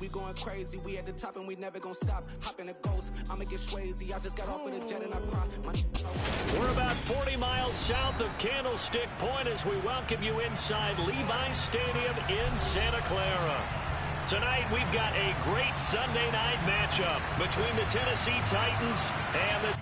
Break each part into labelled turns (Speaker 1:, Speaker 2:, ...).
Speaker 1: we going crazy. We at the top and we never gonna stop. Hop in a ghost, I'ma get Swayze. I just got off with a jet and I cry.
Speaker 2: We're about 40 miles south of Candlestick Point as we welcome you inside Levi's Stadium in Santa Clara. Tonight we've got a great Sunday night matchup between the Tennessee Titans and the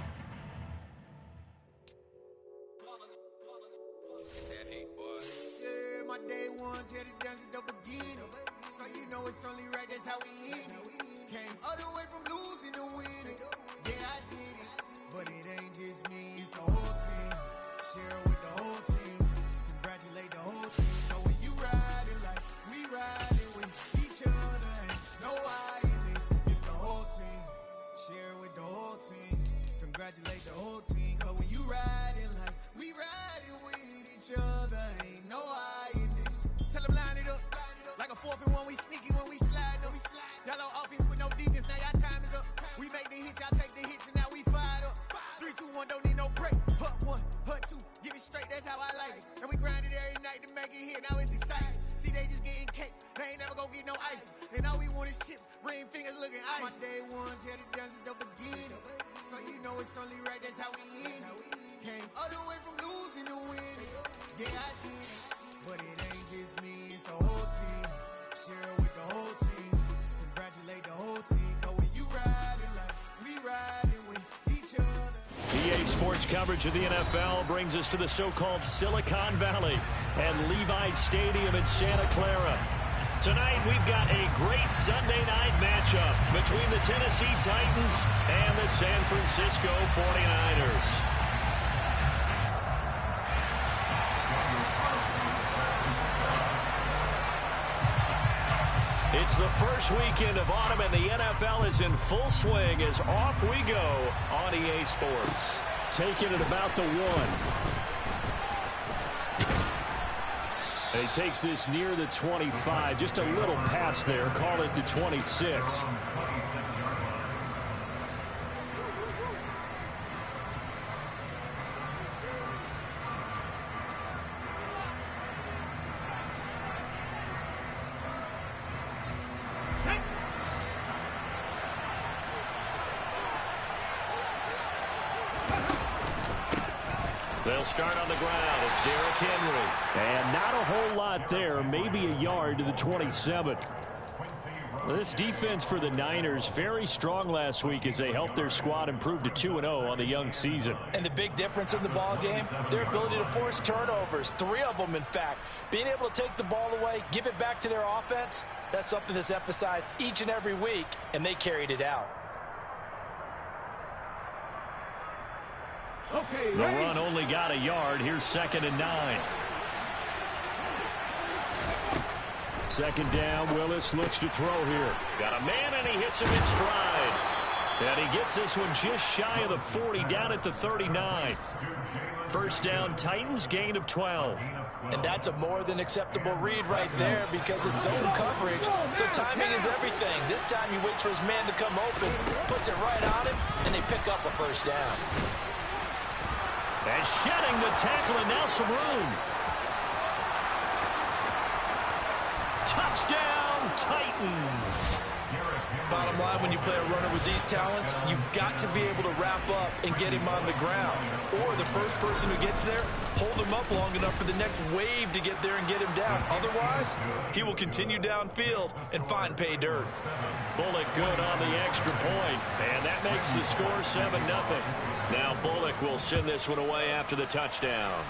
Speaker 3: my day ones here to dance at the beginning. So you know it's only right, that's how we end it. Came all the way from losing to winning. Yeah, I did it. But it ain't just me, it's the whole team. Share it with the whole team. Congratulate the whole team. Know when you riding like we riding with each other. Ain't no I in this, it's the whole team. Share it with the whole team. Congratulate the whole team. Cause when you riding like we riding with each other. Ain't no I in this. Tell them line it up. Like a 4th and 1, we sneaky when we slide them. Yellow offense with no defense, now y'all time is up. We make the hits, y'all take the hits, and now we fired up. 3, 2, 1, don't need no break. Hut 1, hut 2, give it straight, that's how I like it. And we grind it every night to make it hit, now it's exciting. See, they just getting cake, they ain't never gonna get no ice. And all we want is chips, ring fingers looking ice. My day ones here to dance at the beginning. So you know it's only right, that's how we end it. Came all the way from losing to winning. Yeah, I did it. But it ain't just me, it's the whole team. Share it with the whole team. Congratulate the whole team. Cause when you riding like we riding with each other.
Speaker 2: EA Sports coverage of the NFL brings us to the so-called Silicon Valley and Levi's Stadium in Santa Clara. Tonight we've got a great Sunday night matchup between the Tennessee Titans and the San Francisco 49ers. It's the first weekend of autumn, and the NFL is in full swing as off we go on EA Sports. Taking it about the 1. And he takes this near the 25, just a little pass there, call it the 26. They'll start on the ground. It's Derrick Henry. And not a whole lot there, maybe a yard to the 27. This defense for the Niners, very strong last week as they helped their squad improve to 2-0 on the young season.
Speaker 4: And the big difference in the ball game, their ability to force turnovers, 3 of them in fact. Being able to take the ball away, give it back to their offense, that's something that's emphasized each and every week, and they carried it out.
Speaker 2: The run only got a yard. Here's 2nd and 9. Second down. Willis looks to throw here. Got a man, and he hits him in stride. And he gets this one just shy of the 40, down at the 39. First down, Titans, gain of 12.
Speaker 4: And that's a more than acceptable read right there because it's zone coverage, so timing is everything. This time he waits for his man to come open, puts it right on him, and they pick up a first down.
Speaker 2: And shedding the tackle, and now some room. Touchdown, Titans.
Speaker 4: Bottom line, when you play a runner with these talents, you've got to be able to wrap up and get him on the ground. Or the first person who gets there, hold him up long enough for the next wave to get there and get him down. Otherwise, he will continue downfield and find pay dirt.
Speaker 2: Bullock good on the extra point, and that makes the score 7-0. Now Bullock will send this one away after the touchdown.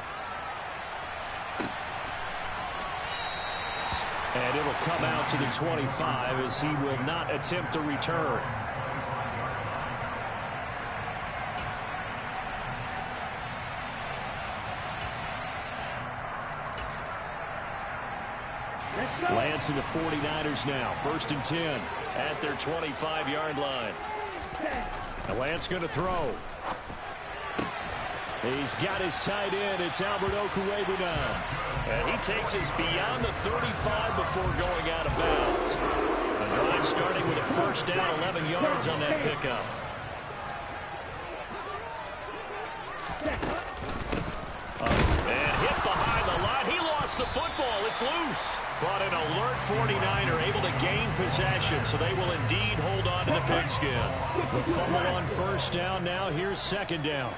Speaker 2: And it'll come out to the 25 as he will not attempt a return. Lance and the 49ers now. 1st and 10 at their 25-yard line. Now Lance going to throw. He's got his tight end. It's Albert Okwuegbunam. And he takes us beyond the 35 before going out of bounds. A drive starting with a first down, 11 yards on that pickup. And hit behind the line. He lost gets the football. It's loose. But an alert 49er able to gain possession, so they will indeed hold on to the pigskin. The fumble on first down now. Here's second down.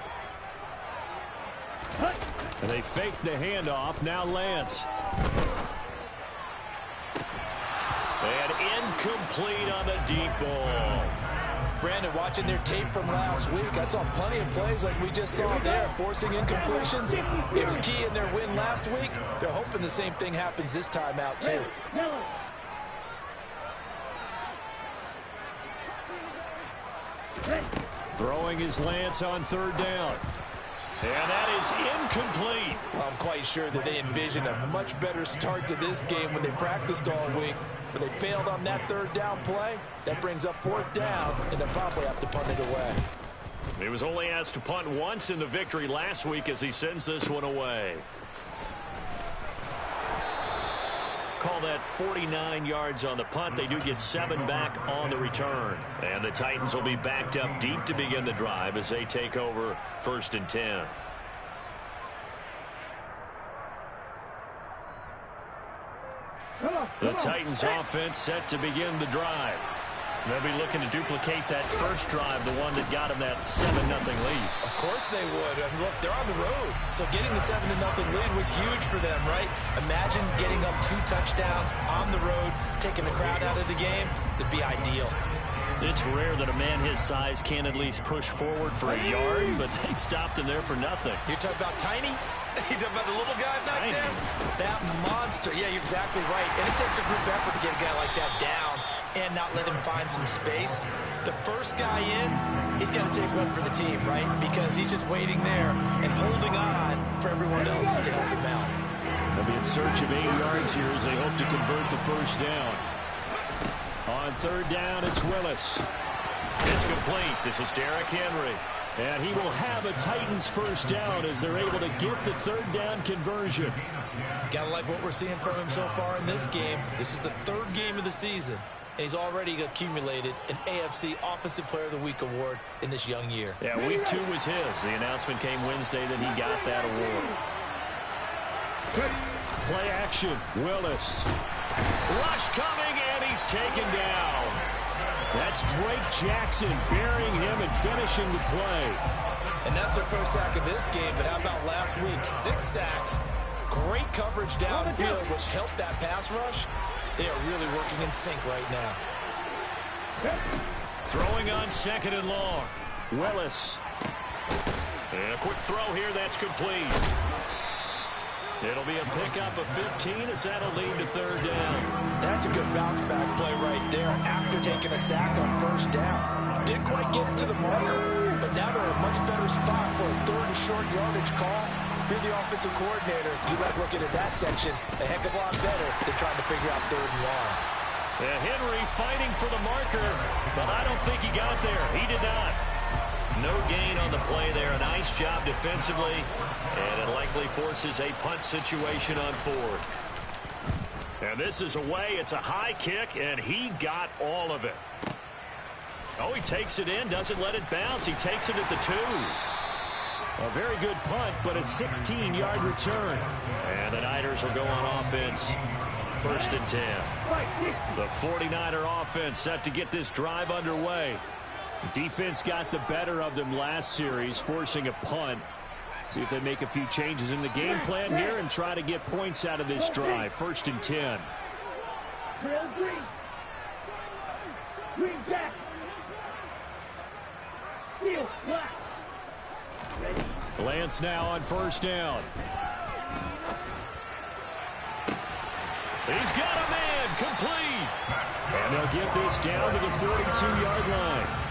Speaker 2: And they fake the handoff. Now Lance. And incomplete on the deep ball.
Speaker 4: Brandon, watching their tape from last week, I saw plenty of plays like we just saw there, forcing incompletions. It was key in their win last week. They're hoping the same thing happens this time out, too.
Speaker 2: Throwing his Lance on third down. And that is incomplete.
Speaker 4: Well, I'm quite sure that they envisioned a much better start to this game when they practiced all week. But they failed on that third down play. That brings up fourth down, and they'll probably have to punt it away.
Speaker 2: He was only asked to punt once in the victory last week as he sends this one away. Call that 49 yards on the punt. They do get 7 back on the return. And the Titans will be backed up deep to begin the drive as they take over 1st and 10. The Titans offense set to begin the drive. They'll be looking to duplicate that first drive, the one that got them that 7-0 lead.
Speaker 4: Of course they would. And look, they're on the road. So getting the 7-0 lead was huge for them, right? Imagine getting up 2 touchdowns on the road, taking the crowd out of the game. It'd be ideal.
Speaker 2: It's rare that a man his size can at least push forward for a yard, but they stopped him there for nothing.
Speaker 4: You're talking about tiny? You're talking about the little guy back there? That monster. Yeah, you're exactly right. And it takes a group effort to get a guy like that down and not let him find some space. The first guy in, he's got to take one for the team, right? Because he's just waiting there and holding on for everyone else to help him out.
Speaker 2: They'll be in search of 8 yards here as they hope to convert the first down. On third down, it's Willis. It's complete. This is Derrick Henry. And he will have a Titans first down as they're able to get the third down conversion.
Speaker 4: Gotta like what we're seeing from him so far in this game. This is the 3rd game of the season, and he's already accumulated an AFC Offensive Player of the Week award in this young year.
Speaker 2: Yeah, week 2 was his. The announcement came Wednesday that he got that award. Play action. Willis. Rush coming, and he's taken down. That's Drake Jackson burying him and finishing the play.
Speaker 4: And that's their first sack of this game, but how about last week? 6 sacks, great coverage downfield, which helped that pass rush. They are really working in sync right now.
Speaker 2: Throwing on 2nd and long. Willis. And a quick throw here, that's complete. It'll be a pickup of 15 as that'll lead to third down.
Speaker 4: That's a good bounce back play right there after taking a sack on first down. Didn't quite get it to the marker, but now they're in a much better spot for a 3rd and short yardage call. If you're the offensive coordinator, you like looking at that section a heck of a lot better than trying to figure out 3rd and long.
Speaker 2: Yeah, Henry fighting for the marker, but I don't think he got there. He did not. No gain on the play there. A nice job defensively, and it likely forces a punt situation on 4th. And this is away. It's a high kick, and he got all of it. Oh, he takes it in, doesn't let it bounce. He takes it at the 2. A very good punt, but a 16-yard return. And the Niners will go on offense. 1st and 10. The 49er offense set to get this drive underway. Defense got the better of them last series, forcing a punt. See if they make a few changes in the game plan here and try to get points out of this drive. 1st and 10. Lance now on first down. He's got a man complete. And they'll get this down to the 42-yard line.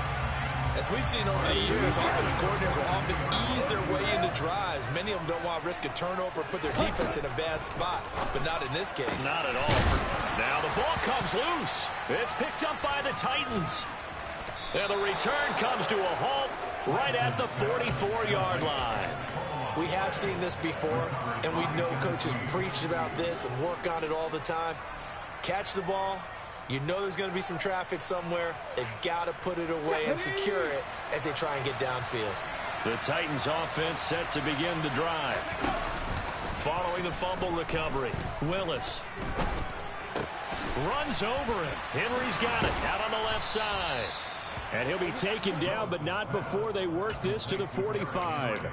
Speaker 4: As we've seen over the years, offensive coordinators will often ease their way into drives. Many of them don't want to risk a turnover, put their defense in a bad spot, but not in this case.
Speaker 2: Not at all. Now the ball comes loose. It's picked up by the Titans. And the return comes to a halt right at the 44-yard line.
Speaker 4: We have seen this before, and we know coaches preach about this and work on it all the time. Catch the ball. You know there's going to be some traffic somewhere. They've got to put it away and secure it as they try and get downfield.
Speaker 2: The Titans offense set to begin the drive. Following the fumble recovery, Willis runs over him. Henry's got it out on the left side. And he'll be taken down, but not before they work this to the 45.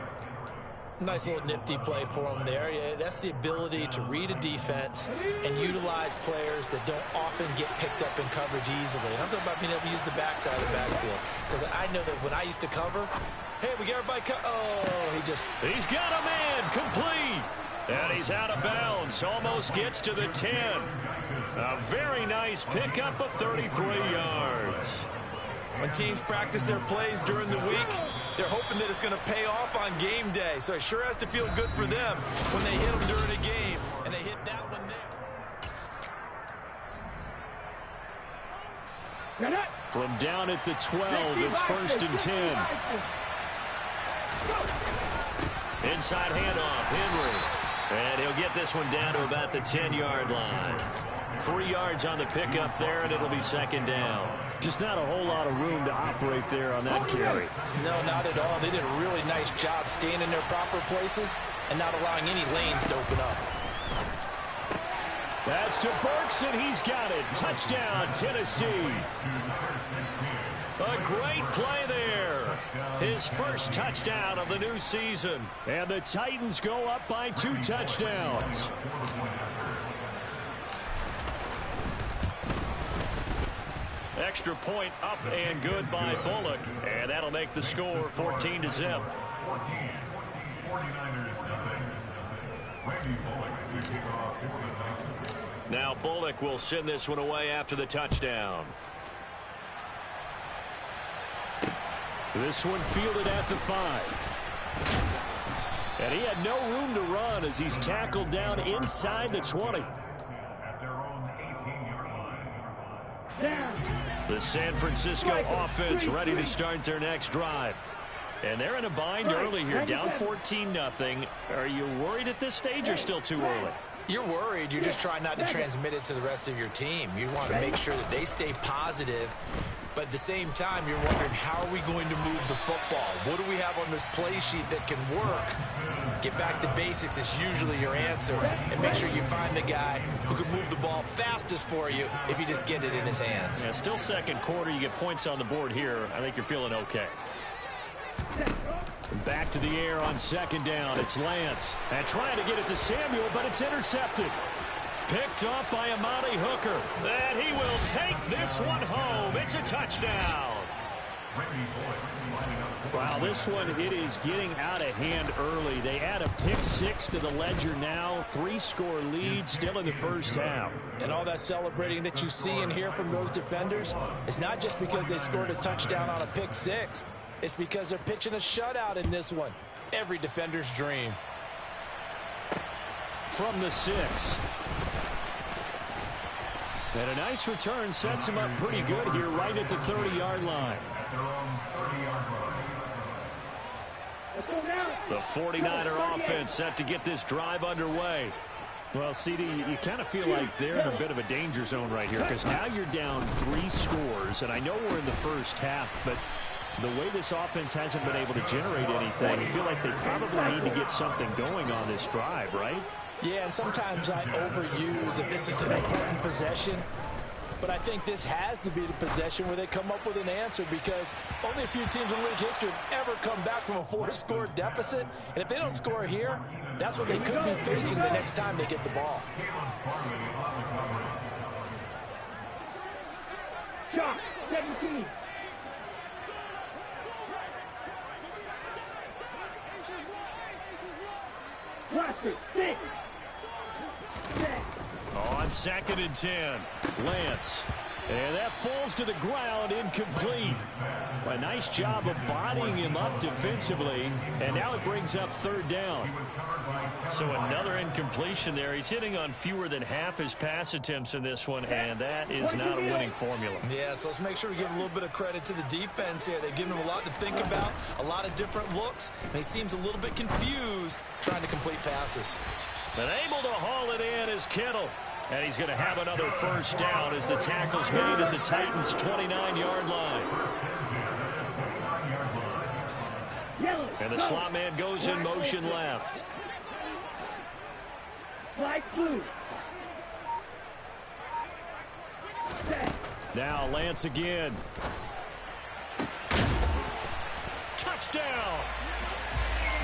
Speaker 4: Nice little nifty play for him there. Yeah, that's the ability to read a defense and utilize players that don't often get picked up in coverage easily. And I'm talking about being able to use the backside of the backfield. Because I know that when I used to cover, hey, we got everybody
Speaker 2: He's got a man complete. And he's out of bounds. Almost gets to the 10. A very nice pickup of 33 yards.
Speaker 4: When teams practice their plays during the week, they're hoping that it's going to pay off on game day. So it sure has to feel good for them when they hit them during a game. And they hit that one there.
Speaker 2: From down at the 12, it's 1st and 10. Inside handoff, Henry. And he'll get this one down to about the 10-yard line. 3 yards on the pickup there, and it'll be 2nd down. Just not a whole lot of room to operate there on that carry.
Speaker 4: No, not at all. They did a really nice job staying in their proper places and not allowing any lanes to open up.
Speaker 2: That's to Burks, and he's got it. Touchdown, Tennessee. A great play there. His first touchdown of the new season. And the Titans go up by 2 touchdowns. Extra point up and good by Bullock. And that'll make the score 14-0. Now Bullock will send this one away after the touchdown. This one fielded at the 5. And he had no room to run as he's tackled down inside the 20. The San Francisco offense ready to start their next drive. And they're in a bind early here, down 14-0. Are you worried at this stage or still too early?
Speaker 4: You're worried. You're just trying not to transmit it to the rest of your team. You want to make sure that they stay positive. But at the same time, you're wondering, how are we going to move the football? What do we have on this play sheet that can work? Get back to basics is usually your answer. And make sure you find the guy who can move the ball fastest for you if you just get it in his hands.
Speaker 2: Yeah, still 2nd quarter. You get points on the board here. I think you're feeling okay. Back to the air on 2nd down. It's Lance. And trying to get it to Samuel, but it's intercepted. Picked off by Amani Hooker. And he will take this one home. It's a touchdown. Wow, this one, it is getting out of hand early. They add a pick-6 to the ledger now. 3-score lead still in the first half.
Speaker 4: And all that celebrating that you see and hear from those defenders, it's not just because they scored a touchdown on a pick-6. It's because they're pitching a shutout in this one. Every defender's dream.
Speaker 2: From the 6. And a nice return sets him up pretty good here right at the 30-yard line. The 49er offense set to get this drive underway. Well, CD, you kind of feel like they're in a bit of a danger zone right here because now you're down 3 scores, and I know we're in the first half, but the way this offense hasn't been able to generate anything, I feel like they probably need to get something going on this drive, right?
Speaker 4: Yeah, and sometimes I overuse if this is an important possession. But I think this has to be the possession where they come up with an answer because only a few teams in league history have ever come back from a 4-score deficit. And if they don't score here, that's what they could be facing the next time they get the ball.
Speaker 5: Shot, 17. Rusher, 6.
Speaker 2: On 2nd and 10, Lance. And that falls to the ground, incomplete. A nice job of bodying him up defensively, and now it brings up 3rd down. So another incompletion there. He's hitting on fewer than half his pass attempts in this one, and that is not a winning formula.
Speaker 4: Yeah, so let's make sure we give a little bit of credit to the defense here. They've given him a lot to think about, a lot of different looks, and he seems a little bit confused trying to complete passes.
Speaker 2: But able to haul it in is Kittle. And he's going to have another 1st down as the tackle's made at the Titans' 29-yard line. And the slot man goes in motion left.
Speaker 5: Light blue.
Speaker 2: Now Lance again. Touchdown!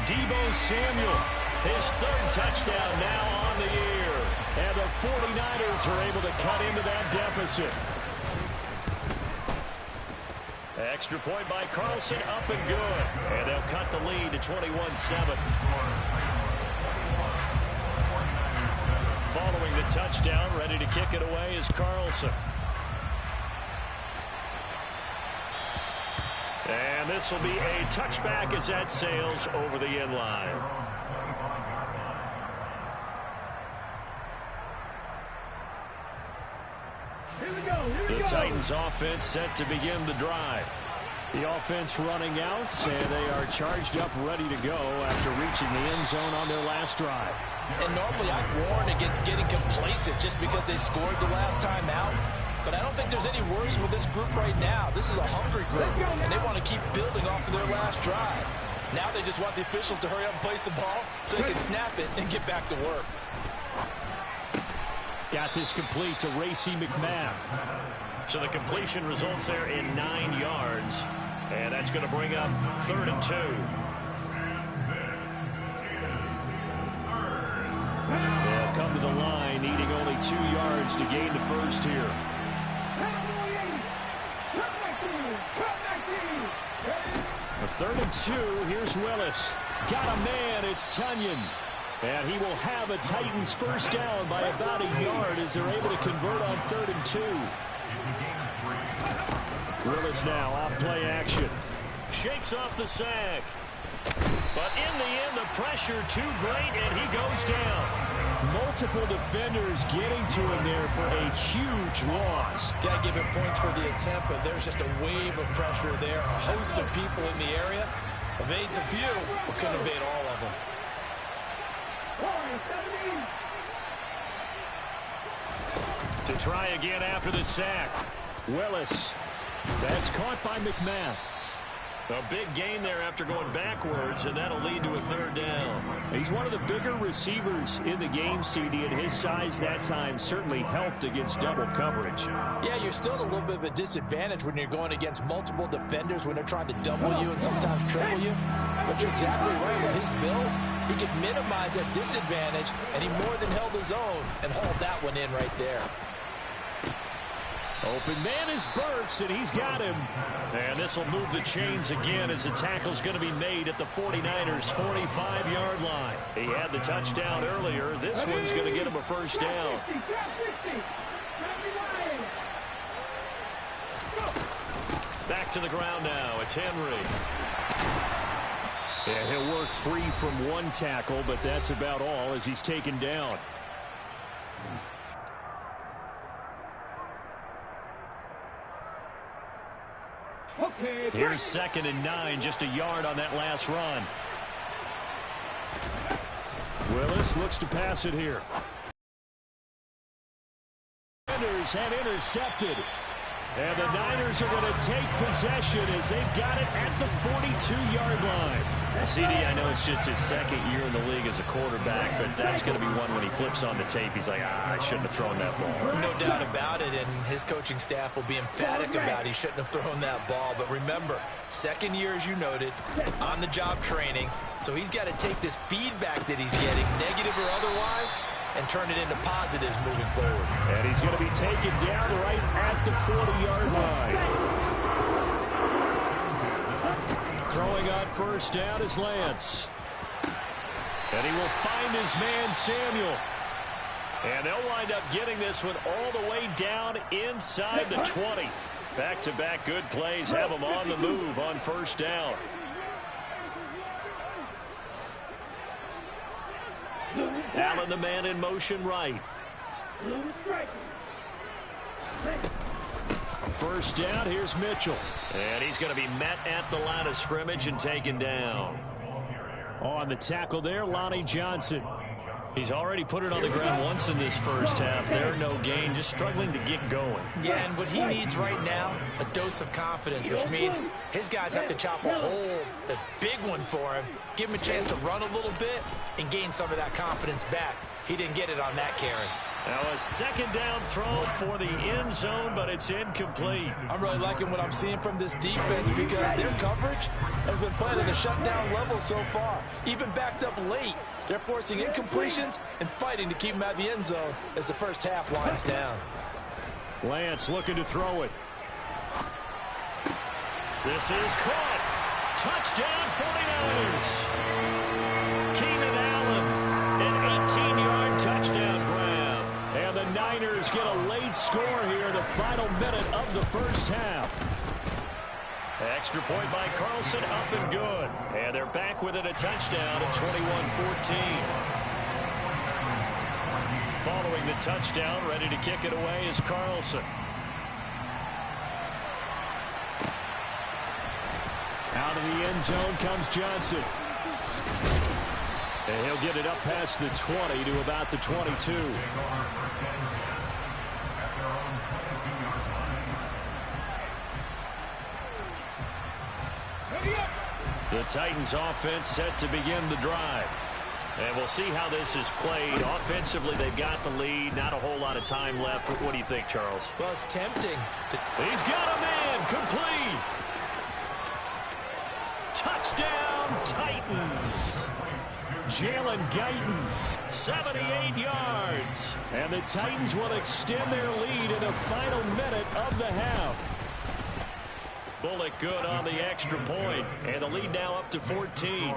Speaker 2: Deebo Samuel, his third touchdown now on the year. And the 49ers are able to cut into that deficit. Extra point by Carlson, up and good. And they'll cut the lead to 21-7. Following the touchdown, ready to kick it away is Carlson. And this will be a touchback as that sails over the end line. The Titans offense set to begin the drive. The offense running out, and they are charged up, ready to go after reaching the end zone on their last drive.
Speaker 4: And normally I warn against getting complacent just because they scored the last time out. But I don't think there's any worries with this group right now. This is a hungry group, and they want to keep building off of their last drive. Now they just want the officials to hurry up and place the ball so they can snap it and get back to work.
Speaker 2: Got this complete to Racey McMath. So the completion results there in 9 yards. And that's going to bring up 3rd and 2. They'll come to the line, needing only 2 yards to gain the first here. A 3rd and 2. Here's Willis. Got a man. It's Tunyon. And he will have a Titans first down by about a yard as they're able to convert on 3rd and 2. Willis now off play action. Shakes off the sack. But in the end, the pressure too great, and he goes down. Multiple defenders getting to him there for a huge loss.
Speaker 4: Got to give him points for the attempt, but there's just a wave of pressure there. A host of people in the area. Evades a few, but couldn't evade all of them.
Speaker 2: To try again after the sack. Willis. That's caught by McMath. A big gain there after going backwards, and that'll lead to a 3rd down.
Speaker 6: He's one of the bigger receivers in the game, CD, and his size that time certainly helped against double coverage.
Speaker 4: Yeah, you're still at a little bit of a disadvantage when you're going against multiple defenders when they're trying to double you and sometimes triple you. But you're exactly right. With his build, he could minimize that disadvantage, and he more than held his own and hauled that one in right there.
Speaker 2: Open man is Burks, and he's got him. And this will move the chains again as the tackle's going to be made at the 49ers' 45-yard line. He had the touchdown earlier. This one's going to get him a first down. Back to the ground now. It's Henry.
Speaker 6: Yeah, he'll work free from one tackle, but that's about all as he's taken down.
Speaker 2: Here's 2nd and 9, just a yard on that last run.
Speaker 6: Willis looks to pass it here.
Speaker 2: Niners had intercepted. And the Niners are going to take possession as they've got it at the 42-yard line. CD, I know it's just his 2nd year in the league as a quarterback, but that's going to be one when he flips on the tape. He's like, I shouldn't have thrown that ball.
Speaker 4: No doubt about it, and his coaching staff will be emphatic about he shouldn't have thrown that ball. But remember, 2nd year, as you noted, on-the-job training. So he's got to take this feedback that he's getting, negative or otherwise, and turn it into positives moving forward.
Speaker 6: And he's going to be taken down right at the 40-yard line.
Speaker 2: Throwing on first down is Lance. And he will find his man Samuel. And they'll wind up getting this one all the way down inside the 20. Back-to-back good plays have them on the move on first down. Allen, the man in motion right. First down, here's Mitchell. And he's going to be met at the line of scrimmage and taken down.
Speaker 6: On the tackle there, Lonnie Johnson.
Speaker 2: He's already put it on the ground once in this first half. There, no gain, just struggling to get going.
Speaker 4: Yeah, and what he needs right now, a dose of confidence, which means his guys have to chop a hole, a big one for him, give him a chance to run a little bit and gain some of that confidence back. He didn't get it on that carry.
Speaker 2: Now a second down throw for the end zone, but it's incomplete.
Speaker 4: I'm really liking what I'm seeing from this defense because their coverage has been playing at a shutdown level so far. Even backed up late, they're forcing incompletions and fighting to keep them out of the end zone as the first half winds down.
Speaker 2: Lance looking to throw it. This is caught. Touchdown 49ers. Keenan Allen, an 18-yard touchdown grab. And the Niners get a late score here in the final minute of the first half. Extra point by Carlson, up and good. And they're back with it, a touchdown at 21-14. Following the touchdown, ready to kick it away is Carlson. Out of the end zone comes Johnson. And he'll get it up past the 20 to about the 22. The Titans offense set to begin the drive. And we'll see how this is played. Offensively, they've got the lead. Not a whole lot of time left. What do you think, Charles?
Speaker 4: Well, it's tempting.
Speaker 2: He's got a man. Complete. Touchdown, Titans. Jalen Guyton, 78 yards. And the Titans will extend their lead in the final minute of the half. Bullock good on the extra point. And the lead now up to 14.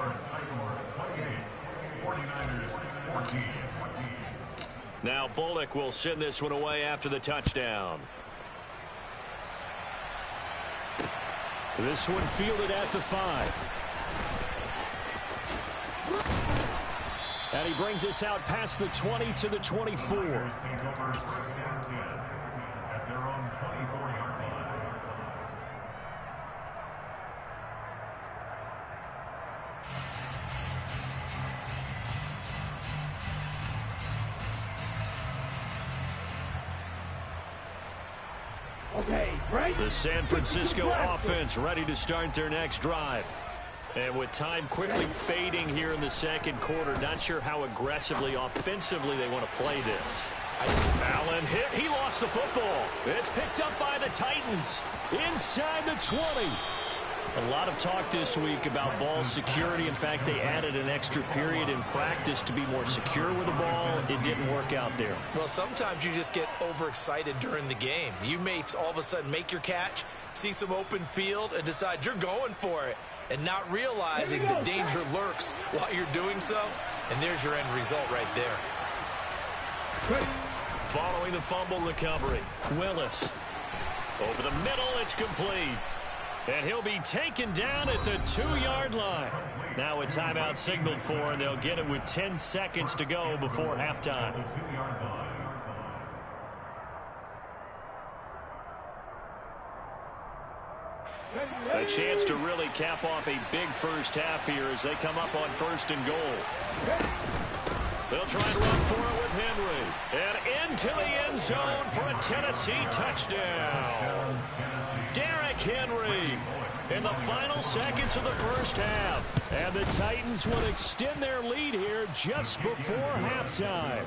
Speaker 2: Now Bullock will send this one away after the touchdown. This one fielded at the 5. And he brings us out past the 20 to the 24. The San Francisco offense ready to start their next drive. And with time quickly fading here in the second quarter, not sure how aggressively, offensively they want to play this. Allen hit. He lost the football. It's picked up by the Titans inside the 20. A lot of talk this week about ball security. In fact, they added an extra period in practice to be more secure with the ball. It didn't work out there.
Speaker 4: Well, sometimes you just get overexcited during the game. You may all of a sudden make your catch, see some open field, and decide you're going for it, and not realizing the danger lurks while you're doing so. And there's your end result right there.
Speaker 2: Following the fumble recovery, Willis. Over the middle, it's complete. And he'll be taken down at the 2-yard line. Now a timeout signaled for, and they'll get it with 10 seconds to go before halftime. A chance to really cap off a big first half here as they come up on 1st and goal. They'll try and run for it with Henry. And into the end zone for a Tennessee touchdown. Derrick Henry in the final seconds of the first half. And the Titans will extend their lead here just before halftime.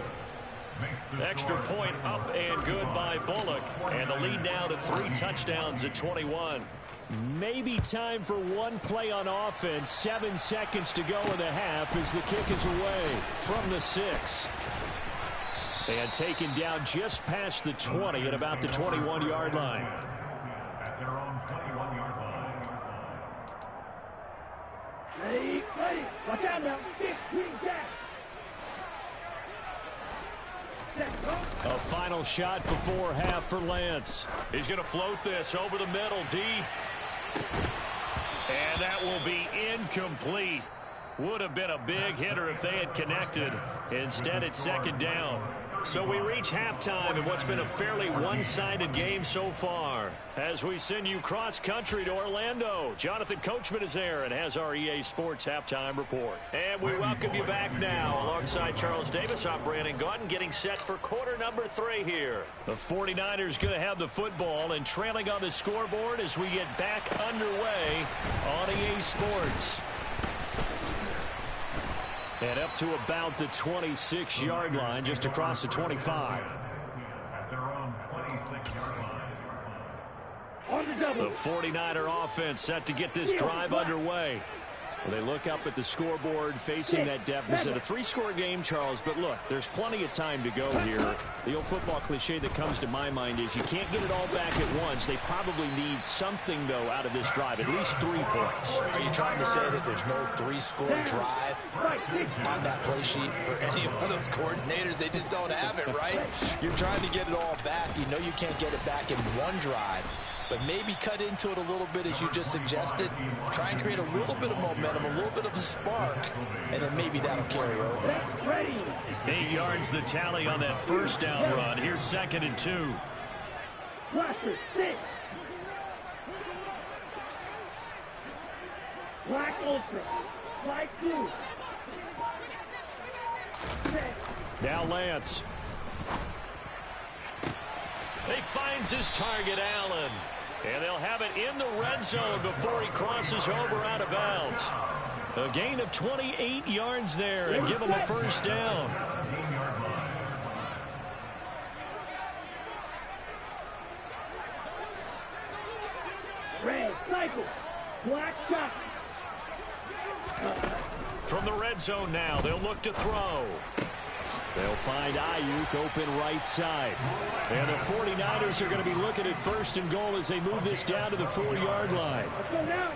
Speaker 2: Extra point up and good by Bullock. And the lead now to 3 touchdowns at 21. Maybe time for one play on offense. 7 seconds to go in the half as the kick is away from the 6. And taken down just past the 20 at about the 21-yard line.
Speaker 5: Ready, watch out now, 15 jack.
Speaker 2: A final shot before half for Lance. He's going to float this over the middle, deep. And that will be incomplete. Would have been a big hitter if they had connected. Instead, it's 2nd down. So we reach halftime in what's been a fairly one-sided game so far. As we send you cross-country to Orlando, Jonathan Coachman is there and has our EA Sports halftime report. And we welcome you back now. Alongside Charles Davis, I'm Brandon Gaudin, getting set for quarter number 3 here. The 49ers going to have the football and trailing on the scoreboard as we get back underway on EA Sports. And up to about the 26-yard line, just across the 25.
Speaker 5: At their own 26-yard line.
Speaker 2: The 49er offense set to get this drive underway. Well, they look up at the scoreboard facing that deficit. A 3-score game, Charles, but look, there's plenty of time to go here. The old football cliche that comes to my mind is you can't get it all back at once. They probably need something, though, out of this drive, at least 3 points.
Speaker 4: Are you trying to say that there's no 3-score drive on that play sheet for any one of those coordinators? They just don't have it, right? You're trying to get it all back. You know you can't get it back in one drive. But maybe cut into it a little bit as you just suggested. Try and create a little bit of momentum, a little bit of a spark, and then maybe that'll carry over.
Speaker 2: 8 yards the tally on that first down run. Here's 2nd and 2.
Speaker 5: Cluster 6. Black Ultra. Black Blue.
Speaker 2: Now Lance. He finds his target, Allen. And they'll have it in the red zone before he crosses over out of bounds. A gain of 28 yards there and give him a first down.
Speaker 5: Red cycle. Black shot.
Speaker 2: From the red zone now, they'll look to throw. They'll find Ayuk open right side. And the 49ers are going to be looking at 1st and goal as they move this down to the 4-yard line.
Speaker 5: Let's go now.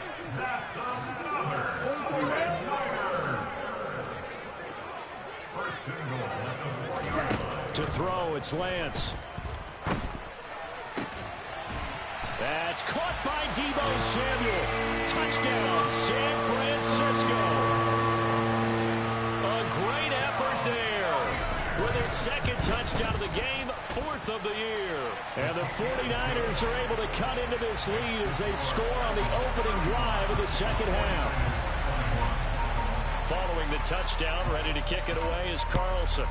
Speaker 2: To throw, it's Lance. That's caught by Deebo Samuel. Touchdown, San Francisco. A great effort there. With their 2nd touchdown of the game, 4th of the year. And the 49ers are able to cut into this lead as they score on the opening drive of the 2nd half. Following the touchdown, ready to kick it away is Carlson.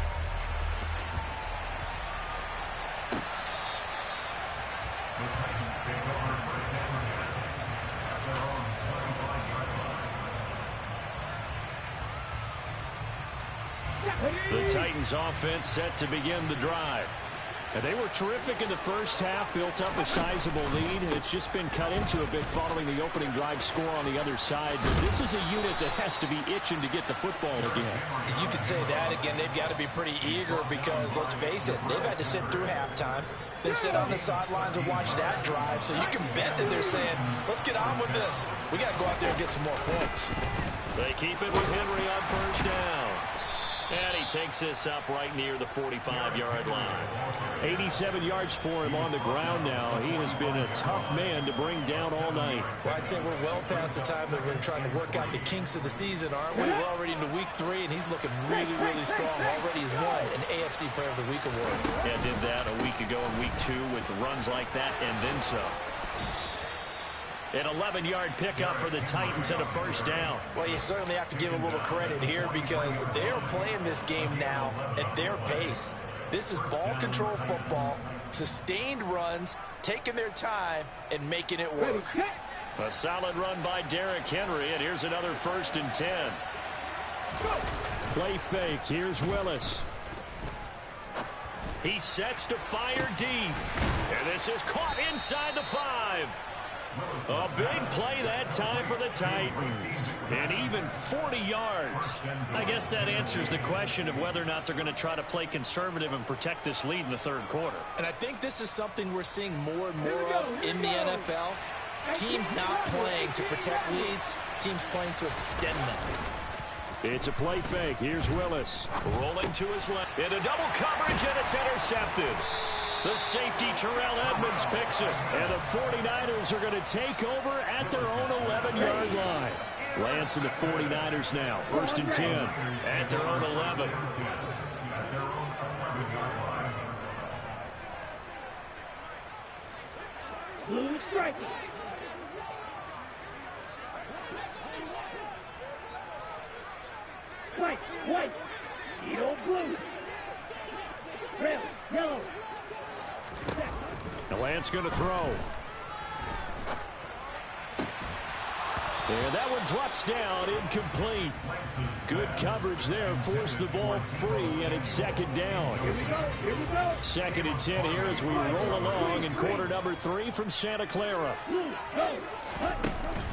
Speaker 2: The Titans offense set to begin the drive. And they were terrific in the first half, built up a sizable lead. It's just been cut into a bit following the opening drive score on the other side. But this is a unit that has to be itching to get the football again.
Speaker 4: You could say that again. They've got to be pretty eager because, let's face it, they've had to sit through halftime. They sit on the sidelines and watch that drive. So you can bet that they're saying, let's get on with this. We got to go out there and get some more points.
Speaker 2: They keep it with Henry on 1st down. And he takes this up right near the 45-yard line. 87 yards for him on the ground now. He has been a tough man to bring down all night.
Speaker 4: Well, I'd say we're well past the time that we're trying to work out the kinks of the season, aren't we? We're already into week 3, and he's looking really, really strong. Already has won an AFC Player of the Week award.
Speaker 2: Yeah, did that a week ago in week 2 with runs like that and then some. An 11-yard pickup for the Titans and a 1st down.
Speaker 4: Well, you certainly have to give a little credit here because they're playing this game now at their pace. This is ball control football, sustained runs, taking their time, and making it work.
Speaker 2: A solid run by Derrick Henry, and here's another 1st and 10. Play fake. Here's Willis. He sets to fire deep. And this is caught inside the 5. A big play that time for the Titans. And even 40 yards. I guess that answers the question of whether or not they're going to try to play conservative and protect this lead in the 3rd quarter.
Speaker 4: And I think this is something we're seeing more and more of in the NFL. Teams not playing to protect leads, teams playing to extend them.
Speaker 2: It's a play fake. Here's Willis. Rolling to his left. Into double coverage, and it's intercepted. The safety, Terrell Edmonds, picks it. And the 49ers are going to take over at their own 11-yard line. Lance and the 49ers now. 1st and 10 at their own 11.
Speaker 5: striking. White, white, yellow, blue, red, yellow.
Speaker 2: The Lance going to throw. And that one drops down, incomplete. Good coverage there, forced the ball free, and it's second down.
Speaker 5: Here we go.
Speaker 2: Second and 10 here as we roll along in quarter number 3 from Santa Clara.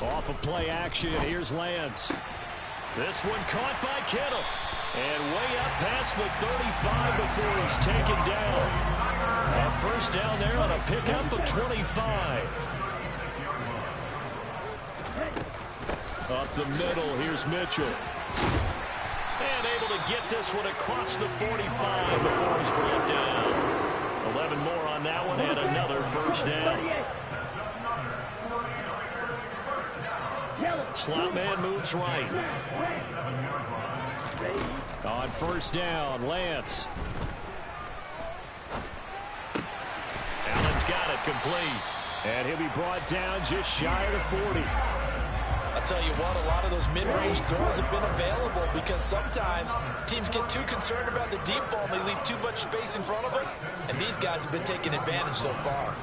Speaker 2: Off of play action, here's Lance. This one caught by Kittle. And way up past the 35 before he's taken down. A first down there on a pickup of 25. Up the middle, here's Mitchell. And able to get this one across the 45 before he's brought down. 11 more on that one and another first down. Slot man moves right. On first down, Lance. Allen's got it complete. And he'll be brought down just shy of the 40.
Speaker 4: I'll tell you what, a lot of those mid-range throws have been available because sometimes teams get too concerned about the deep ball and they leave too much space in front of them. And these guys have been taking advantage so far.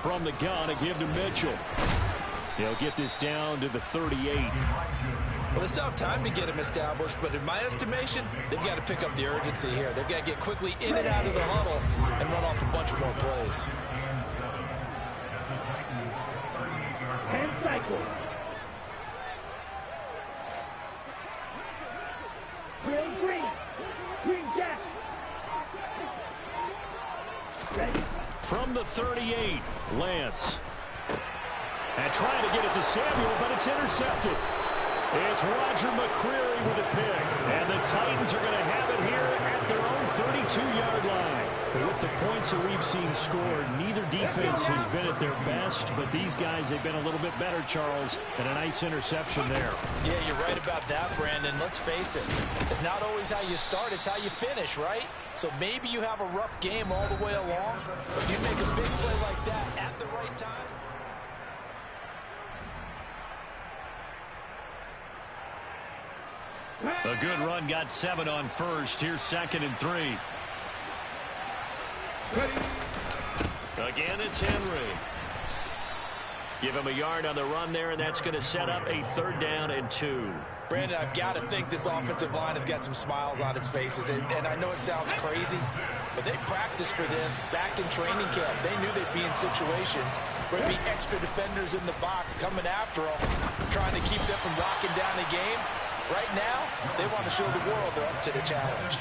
Speaker 2: From the gun, a give to Mitchell. He'll get this down to the 38.
Speaker 4: Well, they still have time to get him established, but in my estimation, they've got to pick up the urgency here. They've got to get quickly in and out of the huddle and run off a bunch more plays.
Speaker 5: And cycle. Green jack. Ready.
Speaker 2: From the 38, Lance. And trying to get it to Samuel, but it's intercepted. It's Roger McCreary with a pick. And the Titans are going to have it here at their own 32-yard line. With the points that we've seen scored, neither defense has been at their best, but these guys, they've been a little bit better, Charles, and a nice interception there.
Speaker 4: Yeah, you're right about that, Brandon. Let's face it. It's not always how you start, it's how you finish, right? So maybe you have a rough game all the way along, but you make a big play like that at the right time.
Speaker 2: A good run, got 7 on first. Here's second and 3. Again, it's Henry. Give him a yard on the run there, and that's going to set up a 3rd down and 2.
Speaker 4: Brandon, I've got to think this offensive line has got some smiles on its faces, and I know it sounds crazy, but they practiced for this back in training camp. They knew they'd be in situations where there'd be extra defenders in the box coming after them, trying to keep them from locking down the game. Right now, they want to show the world they're up to the challenge.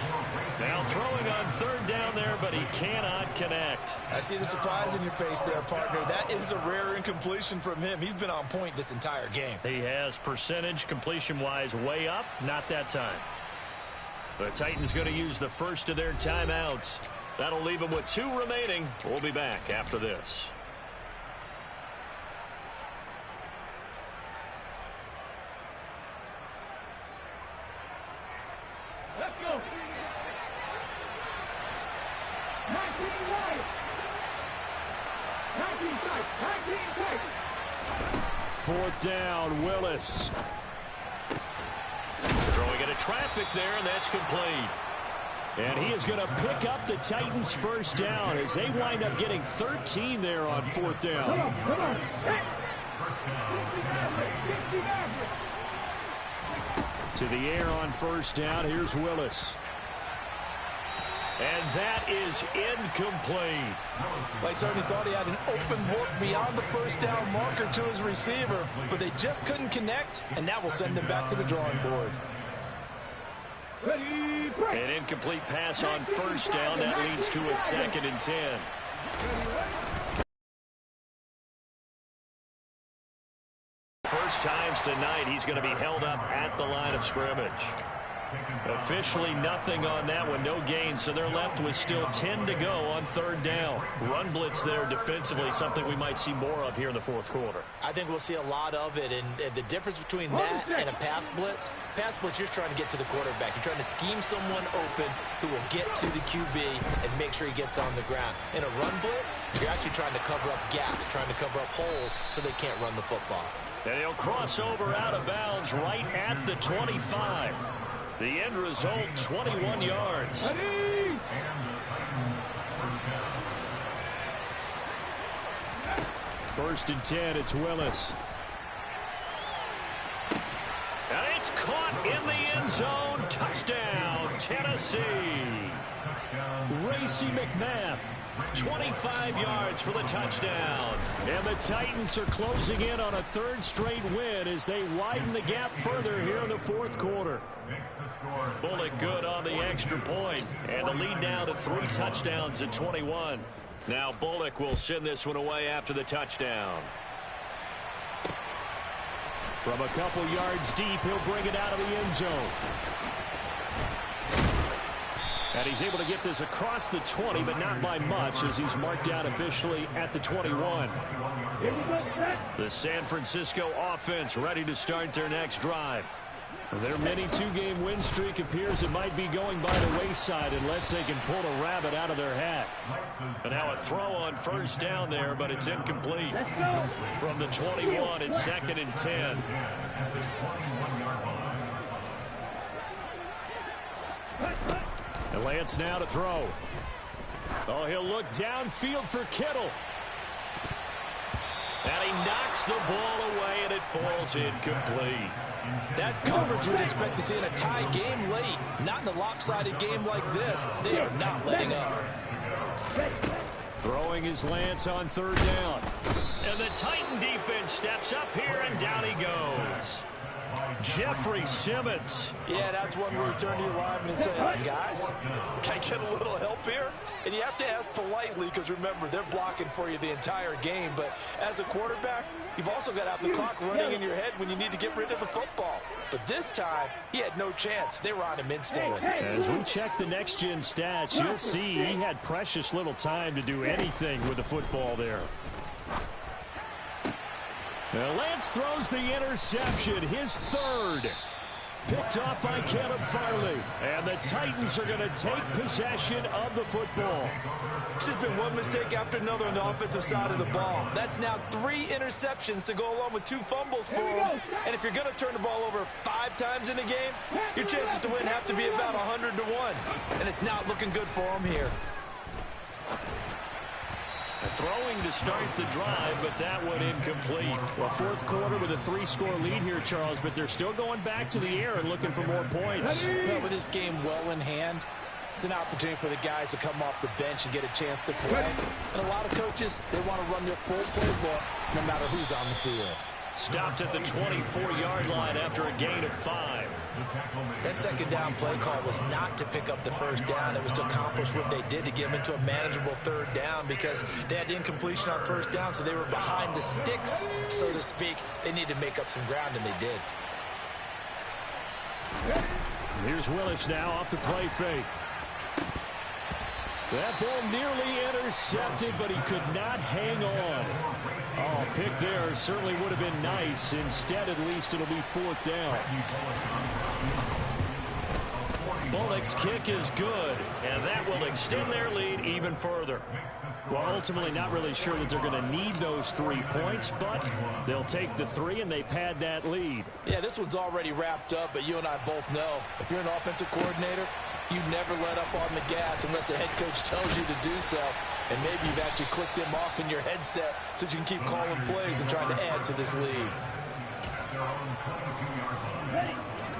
Speaker 2: Now throwing on 3rd down there, but he cannot connect.
Speaker 4: I see the surprise in your face there, partner. That is a rare incompletion from him. He's been on point this entire game.
Speaker 2: He has percentage completion-wise way up, not that time. The Titans going to use the first of their timeouts. That'll leave them with 2 remaining. We'll be back after this.
Speaker 5: Let's go. 19 wide. 19 tight. 19 tight.
Speaker 2: 4th down, Willis. Throwing into traffic there, and that's complete. And he is going to pick up the Titans' first down as they wind up getting 13 there on 4th down.
Speaker 5: Come on.
Speaker 2: To the air on first down. Here's Willis. And that is incomplete.
Speaker 4: I certainly thought he had an open look beyond the first down marker to his receiver, but they just couldn't connect, and that will send them back to the drawing board.
Speaker 5: Ready, break.
Speaker 2: An incomplete pass on first down. That leads to a 2nd and 10. First times tonight, he's going to be held up at the line of scrimmage. Officially nothing on that one, no gain, so they're left with still 10 to go on third down. Run blitz there defensively, something we might see more of here in the fourth quarter.
Speaker 4: I think we'll see a lot of it, and the difference between that and a pass blitz, you're trying to get to the quarterback. You're trying to scheme someone open who will get to the QB and make sure he gets on the ground. In a run blitz, you're actually trying to cover up gaps, trying to cover up holes so they can't run the football.
Speaker 2: And he'll cross over out of bounds right at the 25. The end result, 21 yards. First and 10, it's Willis. And it's caught in the end zone. Touchdown, Tennessee. Racey McMath, 25 yards for the touchdown. And the Titans are closing in on a third straight win as they widen the gap further here in the fourth quarter. Bullock good on the extra point, and the lead now to 3 touchdowns at 21. Now Bullock will send this one away after the touchdown. From a couple yards deep, he'll bring it out of the end zone. And he's able to get this across the 20, but not by much, as he's marked out officially at the 21. The San Francisco offense ready to start their next drive. Their mini two-game win streak appears it might be going by the wayside unless they can pull a rabbit out of their hat. And now a throw on first down there, but it's incomplete. From the 21, it's 2nd and 10. And Lance now to throw. Oh, he'll look downfield for Kittle. And he knocks the ball away, and it falls incomplete.
Speaker 4: That's coverage you'd expect to see in a tie game late. Not in a lopsided game like this. They are not letting up.
Speaker 2: Throwing is Lance on third down. And the Titan defense steps up here, and down he goes. Jeffrey Simmons.
Speaker 4: Yeah, that's one where you turn to your lineman and say, guys, can I get a little help here? And you have to ask politely because, remember, they're blocking for you the entire game. But as a quarterback, you've also got to have the clock running in your head when you need to get rid of the football. But this time, he had no chance. They were on him instantly.
Speaker 2: As we check the next-gen stats, you'll see he had precious little time to do anything with the football there. Now Lance throws the interception, his third. Picked off by Caleb Farley. And the Titans are going to take possession of the football.
Speaker 4: It's just been one mistake after another on the offensive side of the ball. That's now 3 interceptions to go along with 2 fumbles for him. And if you're going to turn the ball over 5 times in a game, your chances to win have to be about 100 to 1. And it's not looking good for him here.
Speaker 2: Throwing to start the drive, but that one incomplete. Well, fourth quarter with a 3-score lead here, Charles, but they're still going back to the air and looking for more points.
Speaker 4: Well, with this game well in hand, it's an opportunity for the guys to come off the bench and get a chance to play. And a lot of coaches, they want to run their full playbook no matter who's on the field.
Speaker 2: Stopped at the 24-yard line after a gain of 5.
Speaker 4: That second down play call was not to pick up the first down. It was to accomplish what they did to get them into a manageable third down because they had incompletion on first down, so they were behind the sticks, so to speak. They needed to make up some ground, and they did.
Speaker 2: Here's Willis now off the play fake. That ball nearly intercepted, but he could not hang on. Oh, pick there certainly would have been nice. Instead, at least it'll be 4th down. Bullock's kick is good, and that will extend their lead even further. Well, ultimately not really sure that they're going to need those 3 points, but they'll take the 3 and they pad that lead.
Speaker 4: Yeah, this one's already wrapped up, but you and I both know if you're an offensive coordinator, you never let up on the gas unless the head coach tells you to do so. And maybe you've actually clicked him off in your headset so you can keep calling plays and trying to add to this lead.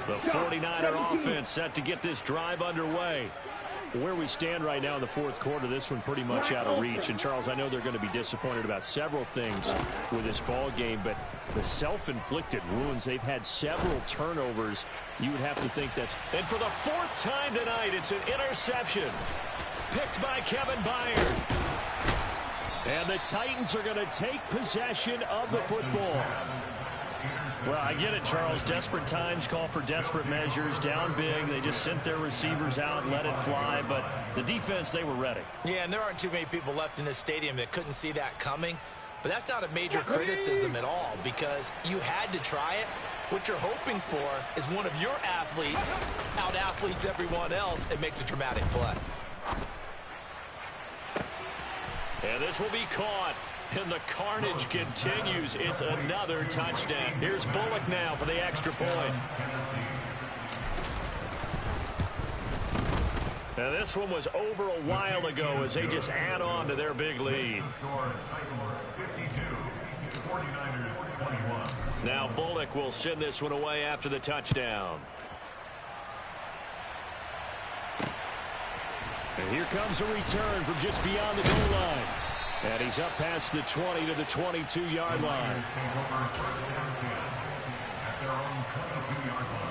Speaker 2: The 49er offense set to get this drive underway. Where we stand right now in the fourth quarter, this one pretty much out of reach. And, Charles, I know they're going to be disappointed about several things with this ball game, but the self-inflicted wounds, they've had several turnovers. You would have to think that's... And for the 4th time tonight, it's an interception. Picked by Kevin Byard. And the Titans are going to take possession of the football. Well, I get it, Charles. Desperate times call for desperate measures. Down big, they just sent their receivers out and let it fly. But the defense, they were ready.
Speaker 4: Yeah, and there aren't too many people left in this stadium that couldn't see that coming. But that's not a major criticism at all because you had to try it. What you're hoping for is one of your athletes out-athletes everyone else and makes a dramatic play.
Speaker 2: And this will be caught. And the carnage continues. It's another touchdown. Here's Bullock now for the extra point. Now this one was over a while ago as they just add on to their big lead. Now Bullock will send this one away after the touchdown. And here comes a return from just beyond the goal line. And he's up past the 20 to the 22-yard line.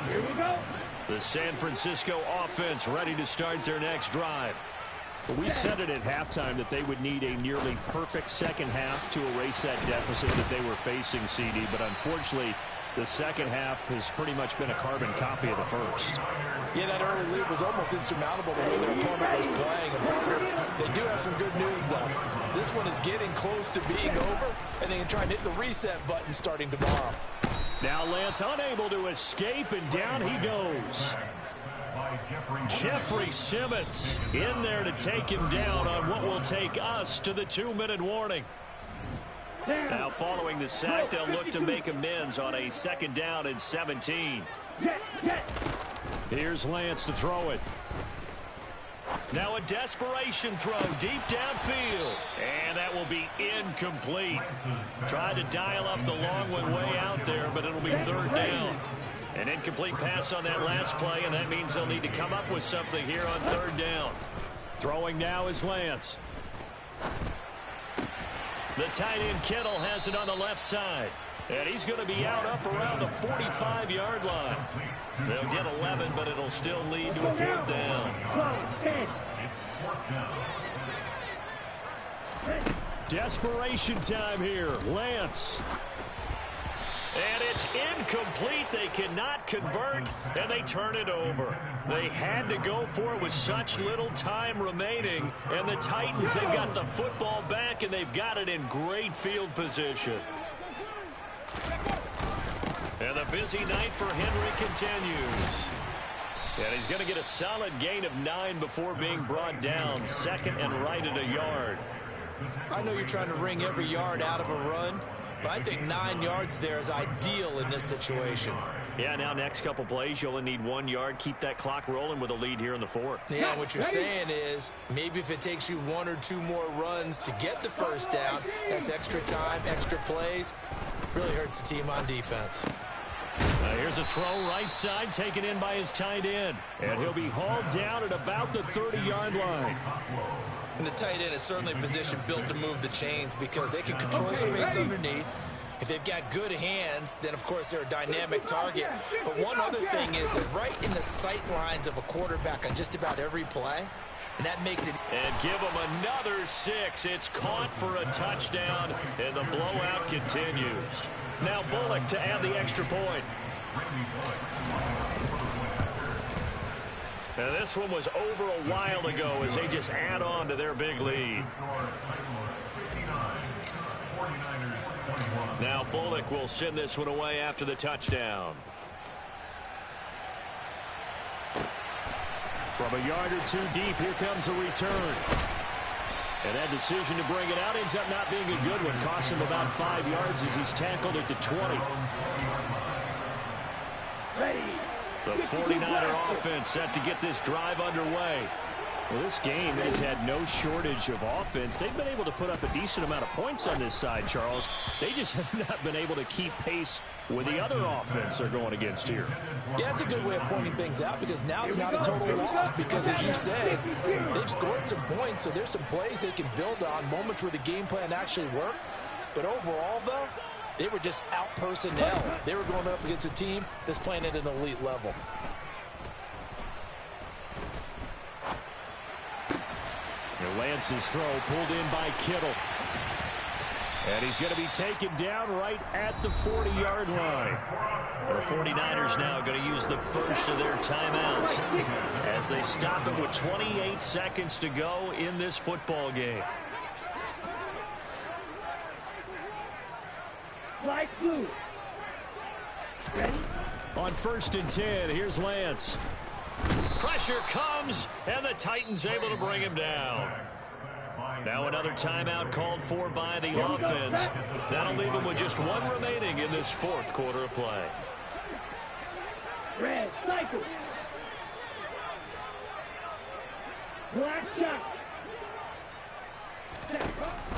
Speaker 5: Here we go.
Speaker 2: The San Francisco offense ready to start their next drive.
Speaker 6: We said it at halftime that they would need a nearly perfect second half to erase that deficit that they were facing, CD. But unfortunately, the second half has pretty much been a carbon copy of the first.
Speaker 4: Yeah, that early lead was almost insurmountable the way their opponent was playing. And partner, they do have some good news, though. This one is getting close to being over, and they can try and hit the reset button starting tomorrow.
Speaker 6: Now Lance unable to escape, and down he goes.
Speaker 2: Jeffrey Simmons in there to take him down on what will take us to the 2-minute warning. Now following the sack, they'll look to make amends on a 2nd down and 17.
Speaker 6: Here's Lance to throw it.
Speaker 2: Now a desperation throw deep downfield. And that will be incomplete. Tried to dial up the long one way out there, but it'll be 3rd down. An incomplete pass on that last play, and that means they'll need to come up with something here on 3rd down.
Speaker 6: Throwing now is Lance.
Speaker 2: The tight end Kittle has it on the left side. And he's going to be out up around the 45-yard line. They'll get 11, but it'll still lead to a 4th down.
Speaker 6: Desperation time here. Lance.
Speaker 2: And it's incomplete. They cannot convert, and they turn it over. They had to go for it with such little time remaining. And the Titans, they've got the football back, and they've got it in great field position. And the busy night for Henry continues. And he's going to get a solid gain of 9 before being brought down. 2nd and right at a yard.
Speaker 4: I know you're trying to wring every yard out of a run, but I think 9 yards there is ideal in this situation.
Speaker 2: Yeah, now next couple plays, you only need 1 yard. Keep that clock rolling with a lead here in the 4th.
Speaker 4: Yeah, what you're saying is maybe if it takes you 1 or 2 more runs to get the 1st down, that's extra time, extra plays. Really hurts the team on defense.
Speaker 2: Here's a throw right side taken in by his tight end. And he'll be hauled down at about the 30-yard line.
Speaker 4: And the tight end is certainly a position built to move the chains because they can control space underneath. If they've got good hands, then, of course, they're a dynamic target. But one other thing is that right in the sight lines of a quarterback on just about every play, and that makes it.
Speaker 2: And give them another 6. It's caught for a touchdown, and the blowout continues. Now Bullock to add the extra point. Now this one was over a while ago as they just add on to their big lead. Now Bullock will send this one away after the touchdown.
Speaker 6: From a yard or 2 deep, here comes a return. And that decision to bring it out ends up not being a good one. Costs him about 5 yards as he's tackled at the 20.
Speaker 2: The 49er offense set to get this drive underway.
Speaker 6: Well, this game has had no shortage of offense. They've been able to put up a decent amount of points on this side, Charles. They just have not been able to keep pace with the other offense they're going against here.
Speaker 4: Yeah, it's a good way of pointing things out because now it's not a total loss because, as you said, they've scored some points, so there's some plays they can build on, moments where the game plan actually worked. But overall, though, they were just out-personnel. They were going up against a team that's playing at an elite level.
Speaker 6: And Lance's throw pulled in by Kittle. And he's going to be taken down right at the 40-yard line.
Speaker 2: The 49ers now going to use the first of their timeouts as they stop it with 28 seconds to go in this football game.
Speaker 5: Light blue. Ready?
Speaker 6: On 1st and 10, here's Lance.
Speaker 2: Pressure comes, and the Titans able to bring him down. Now another timeout called for by the offense. That'll leave him with just one remaining in this fourth quarter of play.
Speaker 5: Red, cycle. Black shot.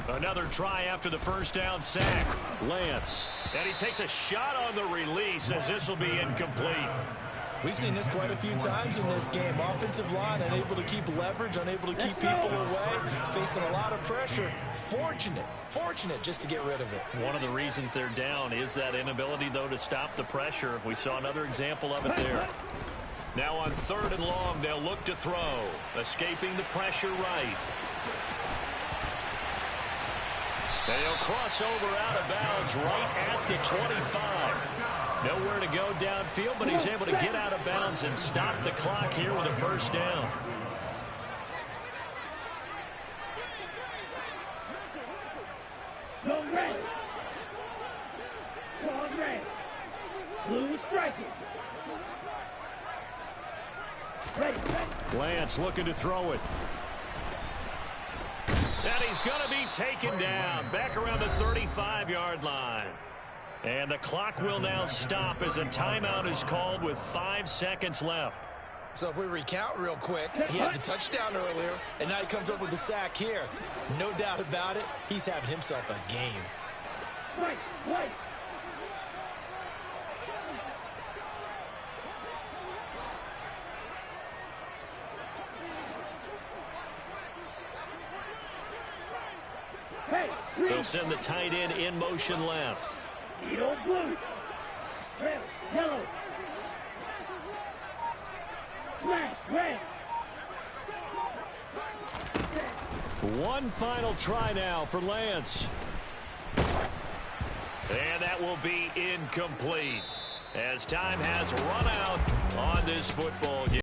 Speaker 2: Another try after the first down sack.
Speaker 6: Lance.
Speaker 2: And he takes a shot on the release as this will be incomplete.
Speaker 4: We've seen this quite a few times in this game. Offensive line unable to keep leverage, unable to keep people away, facing a lot of pressure. Fortunate just to get rid of it.
Speaker 2: One of the reasons they're down is that inability, though, to stop the pressure. We saw another example of it there. Now on 3rd and long, they'll look to throw. Escaping the pressure right. They'll cross over out of bounds right at the 25. Nowhere to go downfield, but he's able to get out of bounds and stop the clock here with a first down.
Speaker 5: No red. Call red. Blue striking. Ready.
Speaker 6: Lance looking to throw it.
Speaker 2: And he's going to be taken down back around the 35-yard line. And the clock will now stop as a timeout is called with 5 seconds left.
Speaker 4: So if we recount real quick, he had the touchdown earlier, and now he comes up with a sack here. No doubt about it, he's having himself a game.
Speaker 5: Right. Hey,
Speaker 2: They'll send the tight end in motion left.
Speaker 5: Yellow, blue. Red, yellow. Black, red.
Speaker 6: One final try now for Lance.
Speaker 2: And that will be incomplete as time has run out on this football game.